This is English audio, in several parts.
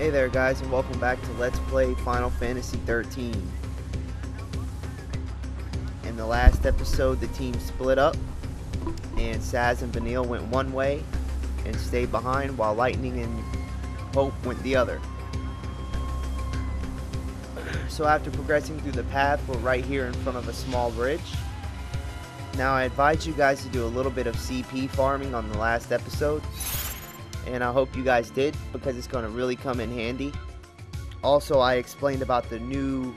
Hey there guys, and welcome back to Let's Play Final Fantasy XIII. In the last episode, the team split up, and Saz and Vanille went one way and stayed behind, while Lightning and Hope went the other. So after progressing through the path, we're right here in front of a small bridge. Now I advise you guys to do a little bit of CP farming on the last episode, and I hope you guys did, because it's going to really come in handy. Also, I explained about the new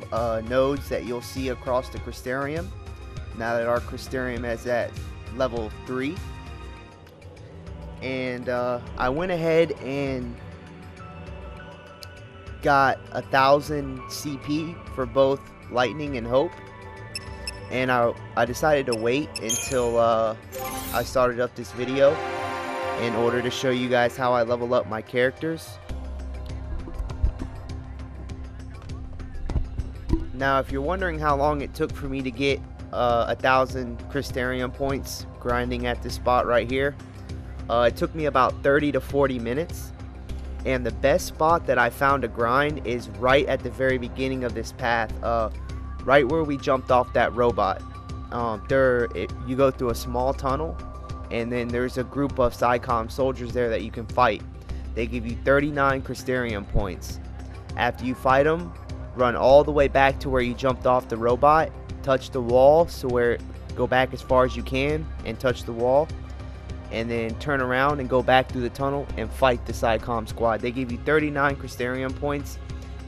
nodes that you'll see across the Crystarium, now that our Crystarium is at level 3. And I went ahead and got 1,000 CP for both Lightning and Hope. And I decided to wait until I started up this video in order to show you guys how I level up my characters. Now, if you're wondering how long it took for me to get 1,000 Crystarium points grinding at this spot right here, it took me about 30 to 40 minutes. And the best spot that I found to grind is right at the very beginning of this path, right where we jumped off that robot. You go through a small tunnel, and then there's a group of XIII soldiers there that you can fight. They give you 39 Crystarium points. After you fight them, run all the way back to where you jumped off the robot, touch the wall, go back as far as you can and touch the wall, and then turn around and go back through the tunnel and fight the XIII squad. They give you 39 Crystarium points,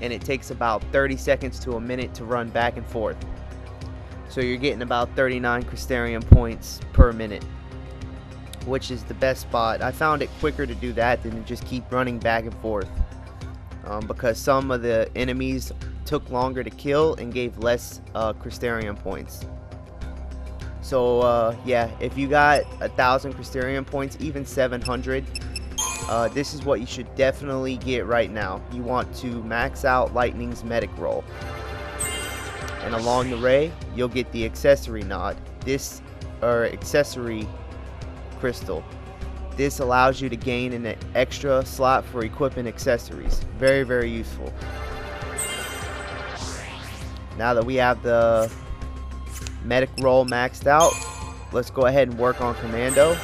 and it takes about 30 seconds to a minute to run back and forth. So you're getting about 39 Crystarium points per minute, which is the best spot. I found it quicker to do that than to just keep running back and forth, because some of the enemies took longer to kill and gave less Crystarium points. So yeah, if you got 1,000 Crystarium points, even 700, this is what you should definitely get right now. You want to max out Lightning's medic roll, and along the way you'll get the accessory nod, accessory crystal. This allows you to gain an extra slot for equipment accessories. Very, very useful. Now that we have the medic roll maxed out, let's go ahead and work on Commando.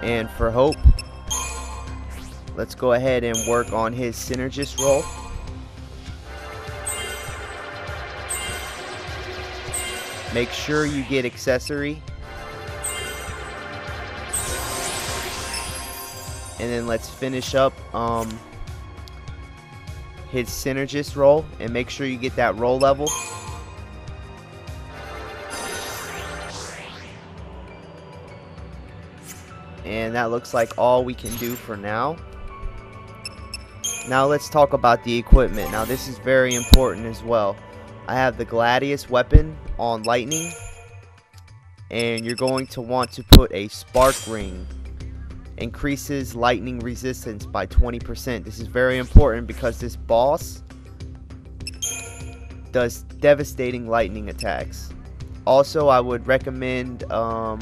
And for Hope, let's go ahead and work on his synergist roll. Make sure you get accessory. And then let's finish up his synergist roll, and make sure you get that roll level. And that looks like all we can do for now. Now let's talk about the equipment. Now this is very important as well. I have the Gladius weapon on Lightning, and you're going to want to put a spark ring. Increases lightning resistance by 20%. This is very important because this boss does devastating lightning attacks. Also, I would recommend the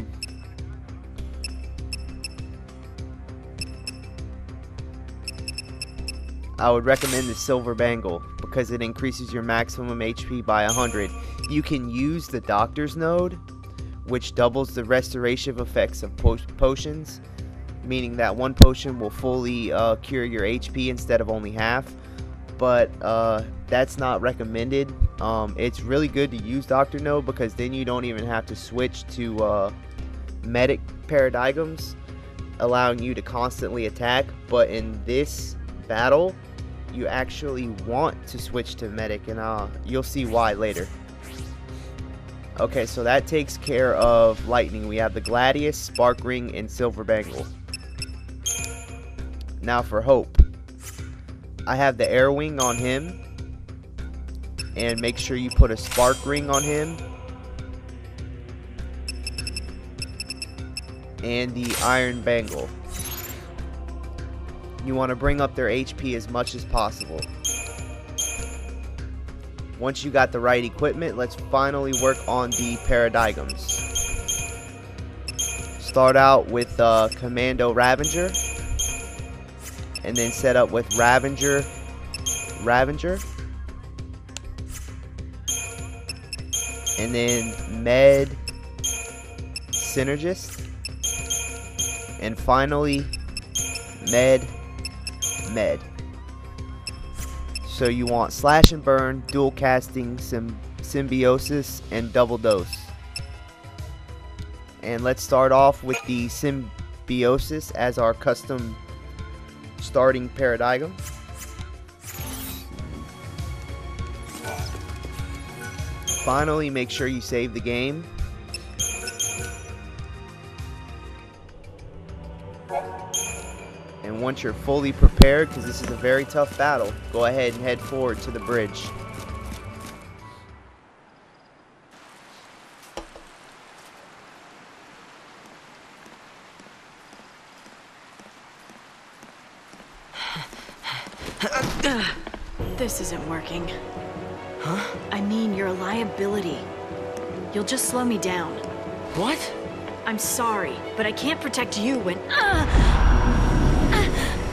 silver bangle, because it increases your maximum HP by 100. You can use the doctor's node, which doubles the restoration effects of potions, meaning that one potion will fully cure your HP instead of only half. But that's not recommended. It's really good to use Doctor Node, because then you don't even have to switch to medic paradigms, allowing you to constantly attack. But in this battle, you actually want to switch to medic, and you'll see why later. Okay, so that takes care of Lightning. We have the Gladius, Spark Ring, and Silver Bangle. Now for Hope, I have the Air Wing on him, and make sure you put a Spark Ring on him, and the Iron Bangle. You want to bring up their HP as much as possible. Once you got the right equipment, let's finally work on the paradigms. start out with Commando Ravager, and then set up with Ravager, and then Med Synergist, and finally Med. So you want Slash and Burn, Dual Casting, Symbiosis, and Double Dose. And let's start off with the Symbiosis as our custom starting paradigm. Finally, make sure you save the game. And once you're fully prepared, because this is a very tough battle, go ahead and head forward to the bridge. This isn't working. Huh? I mean, you're a liability. You'll just slow me down. What? I'm sorry, but I can't protect you when...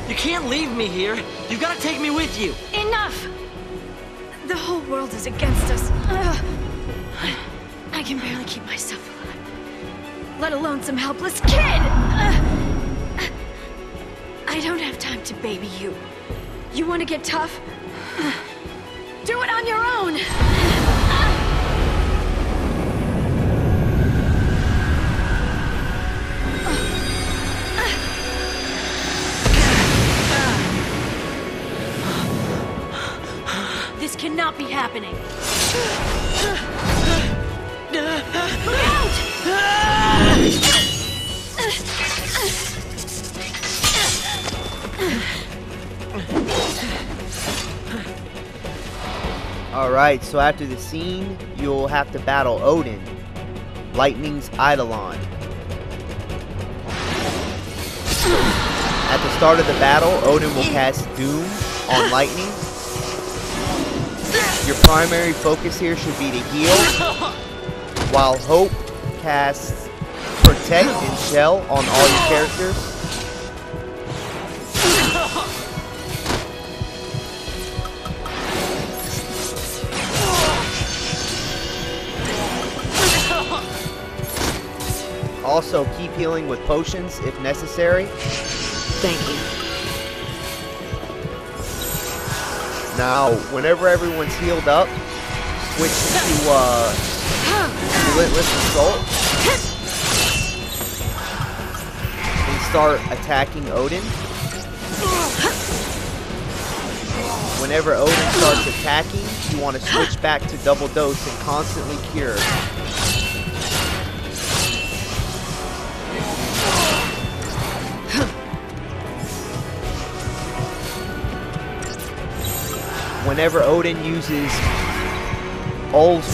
You can't leave me here. You've got to take me with you. Enough! The whole world is against us. I can barely keep myself alive, let alone some helpless kid! I don't have time to baby you. You want to get tough? Do it on your own! This cannot be happening. Look Alright, so after the scene, you'll have to battle Odin, Lightning's Eidolon. At the start of the battle, Odin will cast Doom on Lightning. Your primary focus here should be to heal, while Hope casts Protect and Shell on all your characters. Also, keep healing with potions if necessary. Thank you. Now, whenever everyone's healed up, switch to Relentless Assault and start attacking Odin. Whenever Odin starts attacking, you want to switch back to Double Dose and constantly cure. Whenever Odin uses Ulr's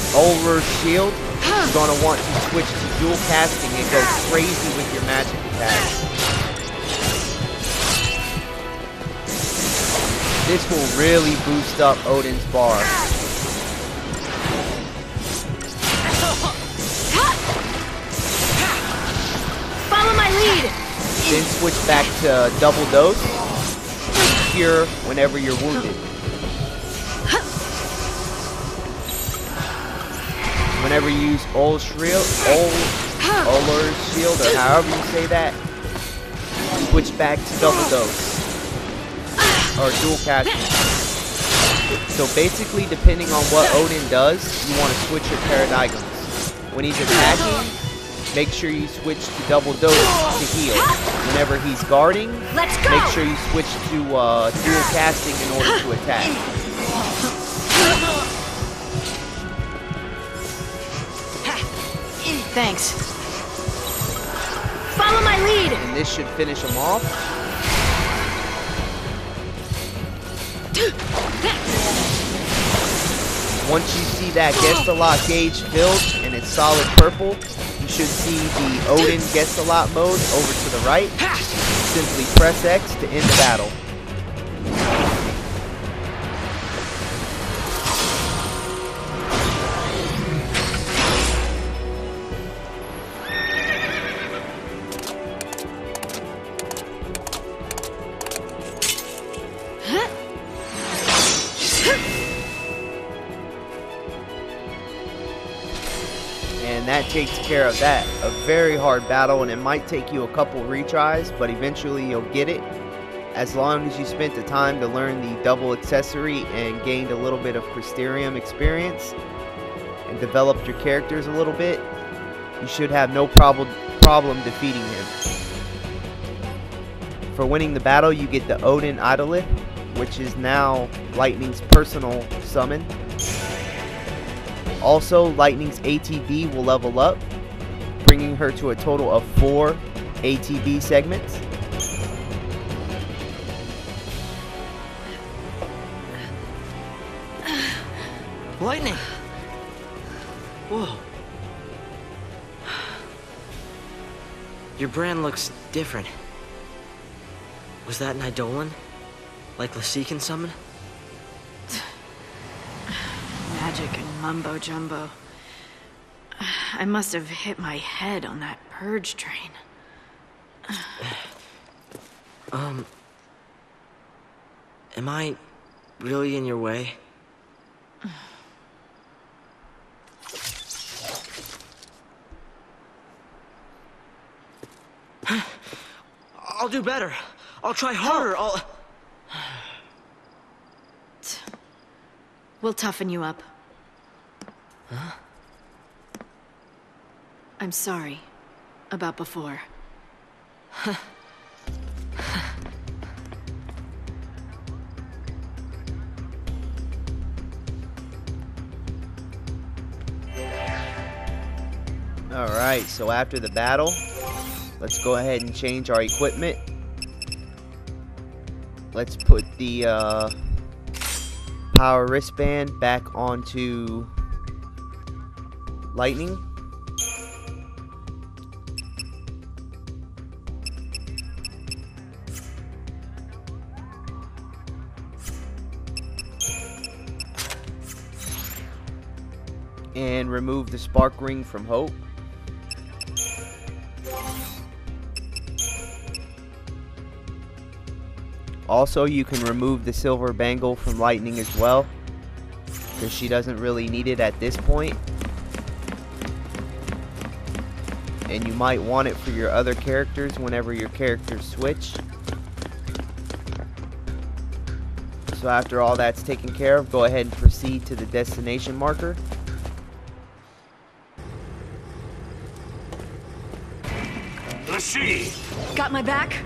shield, you're going to want to switch to dual casting and go crazy with your magic attacks. This will really boost up Odin's bar. Follow my lead! Then switch back to double dose and cure whenever you're wounded. Whenever you use Ulr's shield, or however you say that, switch back to double dose or dual casting. So basically, depending on what Odin does, you want to switch your paradigms. When he's attacking, make sure you switch to double dose to heal. Whenever he's guarding, make sure you switch to dual casting in order to attack. Thanks. Follow my lead! And this should finish him off. Once you see that Guest-A-Lot gauge filled and it's solid purple, you should see the Odin Guest-A-Lot mode over to the right. Simply press X to end the battle. and that takes care of that. A very hard battle, and it might take you a couple retries, but eventually you'll get it. As long as you spent the time to learn the double accessory and gained a little bit of Crystarium experience and developed your characters a little bit, you should have no problem defeating him. For winning the battle, you get the Odin Idolith, which is now Lightning's personal summon. Also, Lightning's ATB will level up, bringing her to a total of 4 ATB segments. Lightning! Whoa. Your brand looks different. Was that an Eidolon? Like Lassie can summon? Magic and mumbo jumbo. I must have hit my head on that purge train. Am I really in your way? I'll do better. I'll try harder. We'll toughen you up. Huh? I'm sorry about before. Alright, so after the battle, let's go ahead and change our equipment. Let's put the power wristband back onto Lightning. And remove the spark ring from Hope. Also, you can remove the silver bangle from Lightning as well, because she doesn't really need it at this point. And you might want it for your other characters whenever your characters switch. So after all that's taken care of, go ahead and proceed to the destination marker. Lassie! Got my back?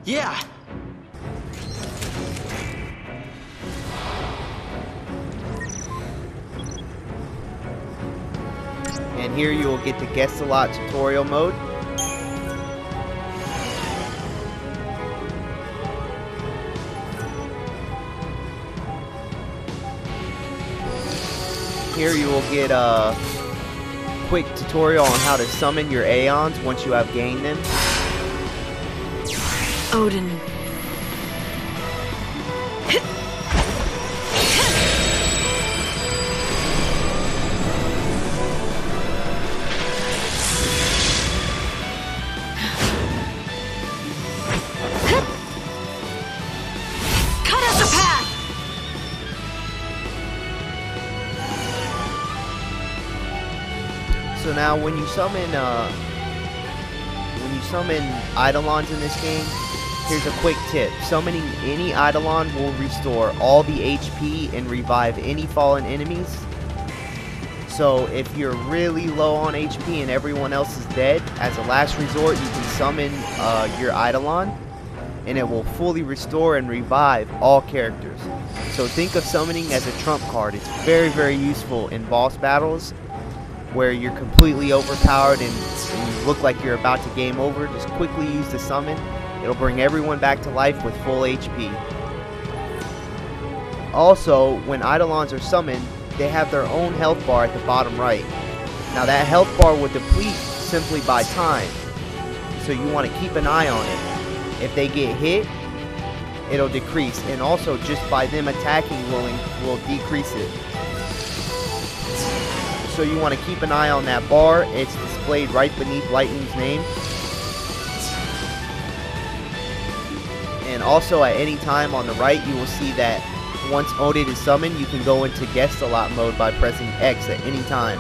Yeah! And here you will get the guest a lot tutorial mode. Here you will get a quick tutorial on how to summon your Aeons once you have gained them. Odin. Cut us a path! So now when you summon Eidolons in this game, here's a quick tip. Summoning any Eidolon will restore all the HP and revive any fallen enemies. So if you're really low on HP and everyone else is dead, as a last resort you can summon your Eidolon, and it will fully restore and revive all characters. So think of summoning as a trump card. It's very, very useful in boss battles where you're completely overpowered and you look like you're about to game over. Just quickly use the summon. It'll bring everyone back to life with full HP. Also, when Eidolons are summoned, they have their own health bar at the bottom right. Now that health bar will deplete simply by time, so you want to keep an eye on it. If they get hit, it'll decrease, and also just by them attacking will decrease it. So you want to keep an eye on that bar. It's displayed right beneath Lightning's name. And also at any time on the right, you will see that once Odin is summoned, you can go into guest a lot mode by pressing X at any time.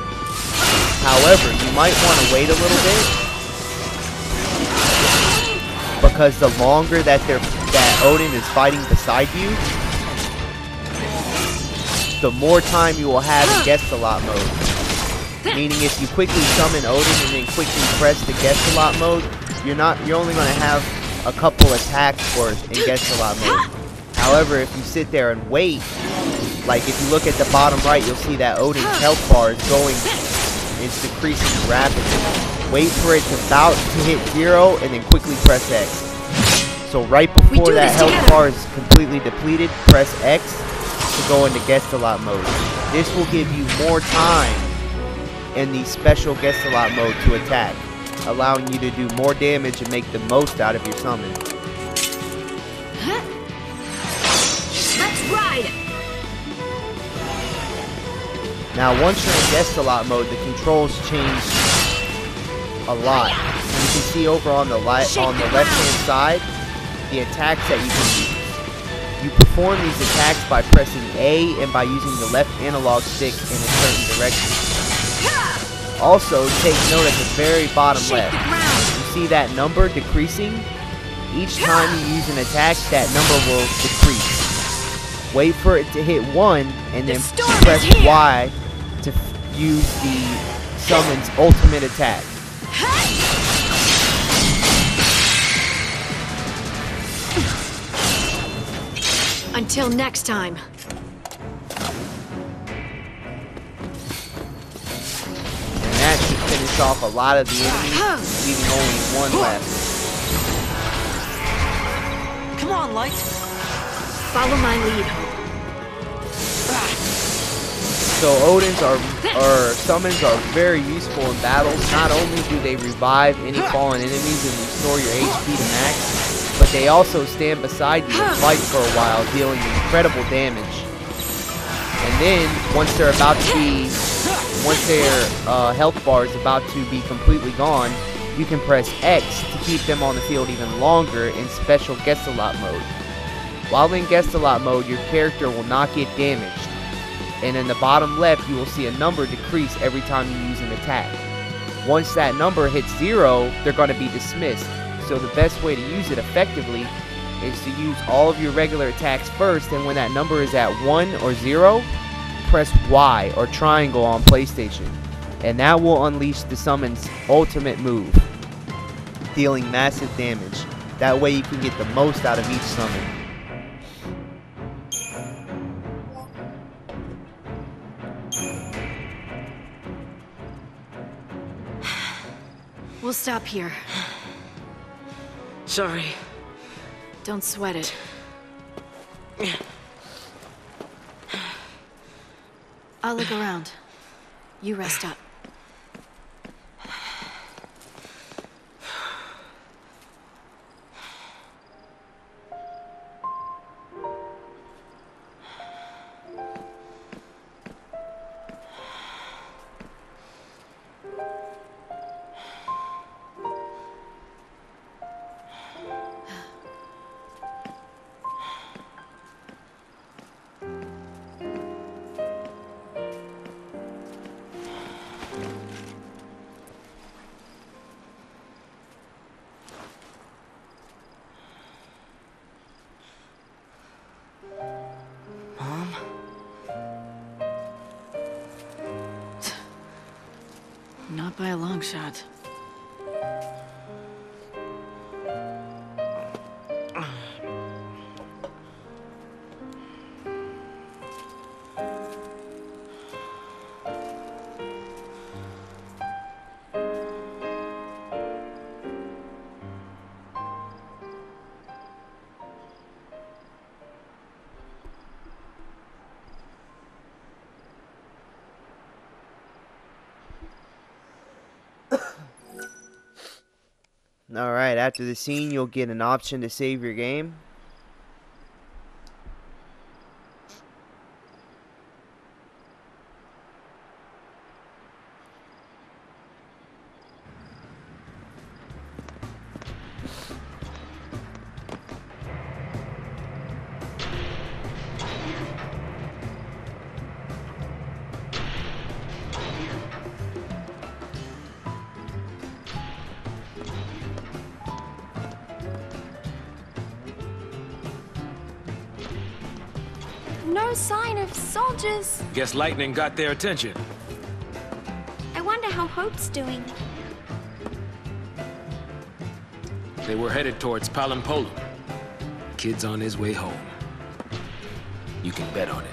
However, you might want to wait a little bit, because the longer that Odin is fighting beside you, the more time you will have in Guest-a-Lot mode. Meaning, if you quickly summon Odin and then quickly press the Guest-a-Lot mode, you're only going to have a couple attacks worth in Guest-a-Lot mode. However, if you sit there and wait, like if you look at the bottom right, you'll see that Odin's health bar is decreasing rapidly. Wait for it to about to hit 0 and then quickly press X. So right before that health bar is completely depleted, press X to go into Guest-a-Lot mode. This will give you more time in the special Guest-a-Lot mode to attack, allowing you to do more damage and make the most out of your summon. Let's ride! Now once you're in Guest-a-Lot mode, the controls change a lot. You can see over on the left-hand side the attacks that you can use. You perform these attacks by pressing A and by using the left analog stick in a certain direction. Also, take note at the very bottom left. You see that number decreasing? Each time you use an attack, that number will decrease. Wait for it to hit 1 and then press Y to use the summon's ultimate attack. Until next time. And that should finish off a lot of the enemies, leaving only one left. Come on, Light. Follow my lead, Hope. So summons are very useful in battles. Not only do they revive any fallen enemies and restore your HP to max, but they also stand beside you and fight for a while, dealing incredible damage. And then once their health bar is about to be completely gone, you can press X to keep them on the field even longer in special Guest-a-Lot mode. While in Guest-a-Lot mode, your character will not get damaged. And in the bottom left, you will see a number decrease every time you use an attack. Once that number hits 0, they're going to be dismissed. So the best way to use it effectively is to use all of your regular attacks first, and when that number is at 1 or 0, press Y or triangle on PlayStation. And that will unleash the summon's ultimate move, dealing massive damage. That way you can get the most out of each summon. We'll stop here. Sorry. Don't sweat it. I'll look around. You rest up. Mom? Not by a long shot. Alright, after the scene, you'll get an option to save your game. no sign of soldiers. Guess lightning got their attention. I wonder how Hope's doing. They were headed towards Palampolum. Kid's on his way home. You can bet on it.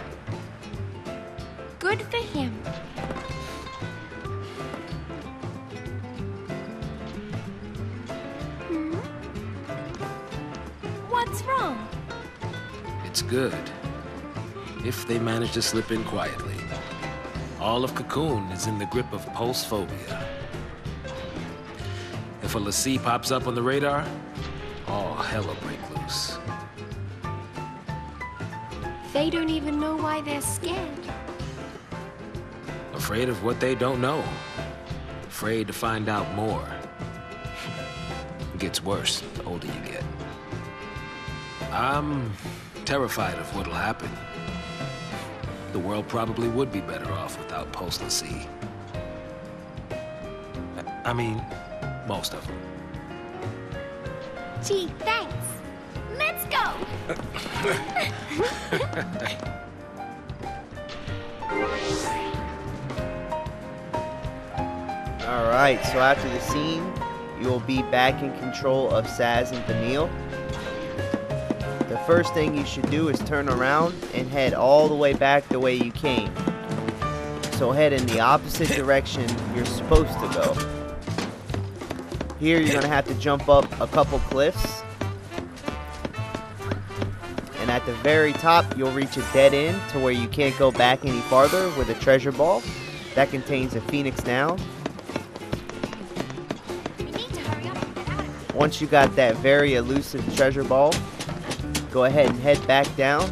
Good for him. What's wrong? It's good. If they manage to slip in quietly. All of Cocoon is in the grip of pulse phobia. If a Lassie pops up on the radar, all hell'll break loose. They don't even know why they're scared. Afraid of what they don't know. Afraid to find out more. It gets worse the older you get. I'm terrified of what'll happen. The world probably would be better off without Pulse Lassie. I mean, most of them. Gee, thanks. Let's go! Alright, so after the scene, you will be back in control of Saz and Vanille. The first thing you should do is turn around and head all the way back the way you came. So head in the opposite direction you're supposed to go. Here you're going to have to jump up a couple cliffs. And at the very top you'll reach a dead end to where you can't go back any farther with a treasure ball that contains a Phoenix down. We need to hurry up and get out of here. Once you got that very elusive treasure ball, go ahead and head back down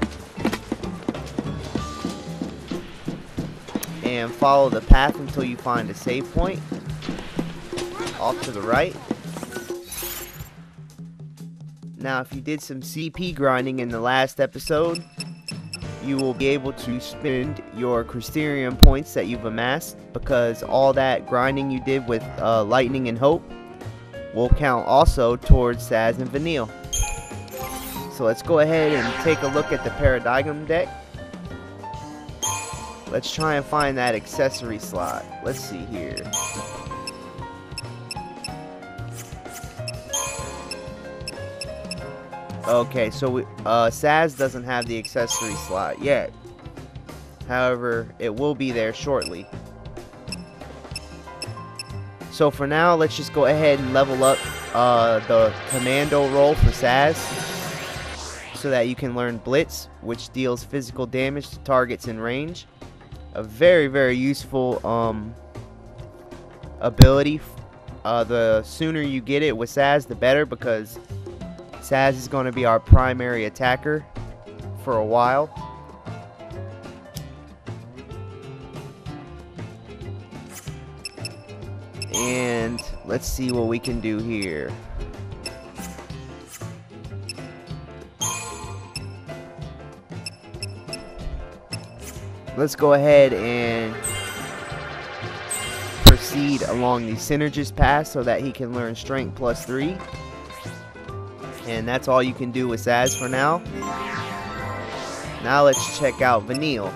and follow the path until you find a save point off to the right. Now if you did some CP grinding in the last episode, you will be able to spend your Crysterium points that you've amassed, because all that grinding you did with Lightning and Hope will count also towards Saz and Vanille. So let's go ahead and take a look at the Paradigm deck. Let's try and find that accessory slot. Let's see here. Okay, so Saz doesn't have the accessory slot yet. However, it will be there shortly. So for now, let's just go ahead and level up the commando role for Saz, so that you can learn Blitz, which deals physical damage to targets in range. A very, very useful ability. The sooner you get it with Saz, the better, because Saz is going to be our primary attacker for a while. And let's see what we can do here. Let's go ahead and proceed along the Synergist path so that he can learn Strength +3. And that's all you can do with Saz for now. Now let's check out Vanille.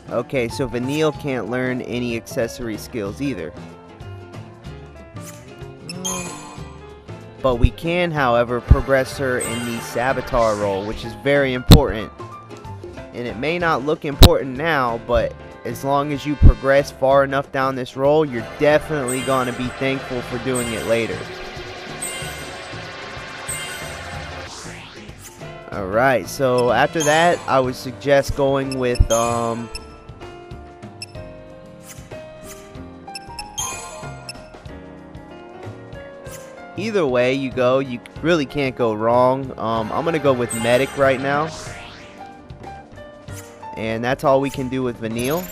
Okay, so Vanille can't learn any accessory skills either. But we can, however, progress her in the Saboteur role, which is very important. And it may not look important now, but as long as you progress far enough down this role, you're definitely going to be thankful for doing it later. Alright, so after that, I would suggest going with either way you go, you really can't go wrong. I'm going to go with Medic right now. And that's all we can do with Vanille.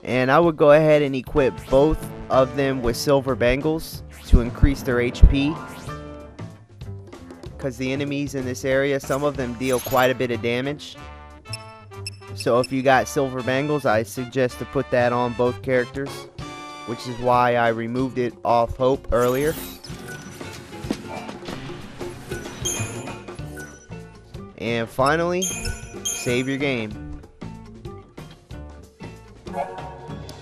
And I would go ahead and equip both of them with silver bangles to increase their HP. because the enemies in this area, some of them deal quite a bit of damage. So if you got silver bangles, I suggest to put that on both characters, which is why I removed it off Hope earlier. And finally, save your game.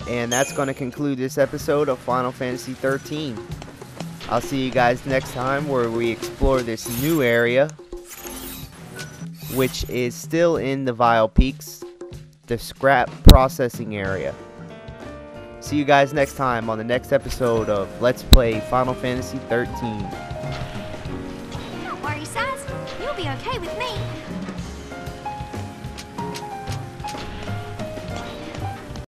And that's going to conclude this episode of Final Fantasy XIII. I'll see you guys next time where we explore this new area, which is still in the Vile Peaks, the scrap processing area. See you guys next time on the next episode of Let's Play Final Fantasy XIII. Don't worry, Saz. You'll be okay with me.